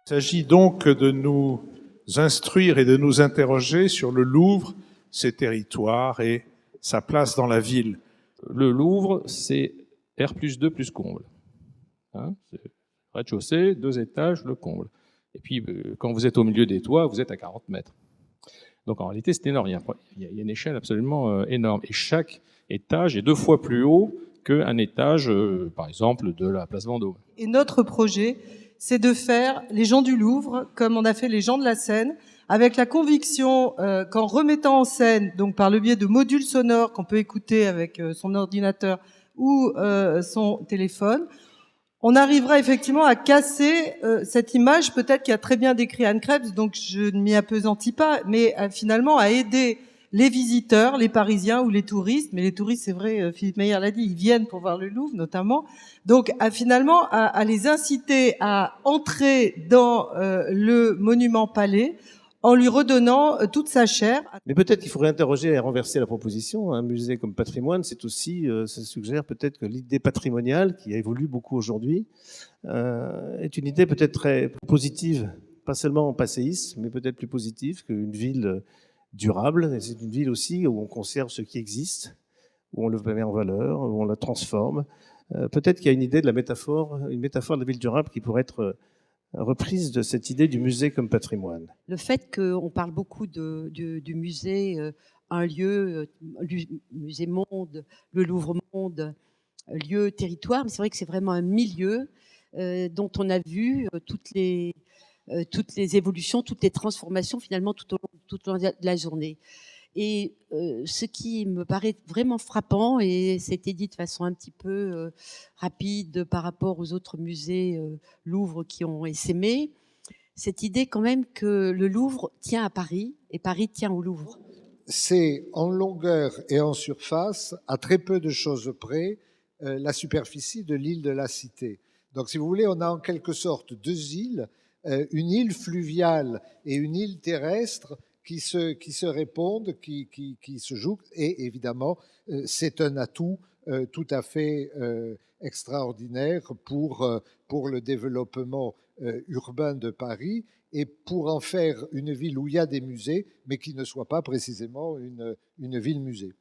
Il s'agit donc de nous instruire et de nous interroger sur le Louvre, ses territoires et sa place dans la ville. Le Louvre, c'est R+2 plus comble. Hein, c'est rez-de-chaussée, 2 étages, le comble. Et puis, quand vous êtes au milieu des toits, vous êtes à 40 mètres. Donc en réalité, c'est énorme. Il y a une échelle absolument énorme. Et chaque étage est 2 fois plus haut qu'un étage, par exemple, de la place Vendôme. Et notre projet, c'est de faire les gens du Louvre comme on a fait les gens de la Seine, avec la conviction qu'en remettant en scène, donc par le biais de modules sonores qu'on peut écouter avec son ordinateur ou son téléphone, on arrivera effectivement à casser cette image, peut-être qui a très bien décrit Anne Krebs, donc je ne m'y appesantis pas, mais finalement à aider les visiteurs, les Parisiens ou les touristes, mais les touristes, c'est vrai, Philippe Meyer l'a dit, ils viennent pour voir le Louvre notamment, donc finalement à les inciter à entrer dans le monument Palais en lui redonnant toute sa chair. Mais peut-être qu'il faudrait interroger et renverser la proposition. Un musée comme patrimoine, c'est aussi, ça suggère peut-être que l'idée patrimoniale, qui évolue beaucoup aujourd'hui, est une idée peut-être très positive, pas seulement passéiste, mais peut-être plus positive qu'une ville durable. Et c'est une ville aussi où on conserve ce qui existe, où on le met en valeur, où on la transforme. Peut-être qu'il y a une idée de la métaphore, une métaphore de la ville durable qui pourrait être reprise de cette idée du musée comme patrimoine. Le fait qu'on parle beaucoup du musée, un lieu, musée monde, le Louvre monde, lieu territoire, mais c'est vrai que c'est vraiment un milieu dont on a vu toutes les évolutions, toutes les transformations finalement tout au long de la journée. Et ce qui me paraît vraiment frappant, et c'était dit de façon un petit peu rapide par rapport aux autres musées Louvre qui ont essaimé, cette idée quand même que le Louvre tient à Paris et Paris tient au Louvre. C'est en longueur et en surface, à très peu de choses près, la superficie de l'île de la Cité. Donc si vous voulez, on a en quelque sorte 2 îles, une île fluviale et une île terrestre qui se répondent, qui se jouent, et évidemment, c'est un atout tout à fait extraordinaire pour le développement urbain de Paris et pour en faire une ville où il y a des musées, mais qui ne soit pas précisément une ville-musée.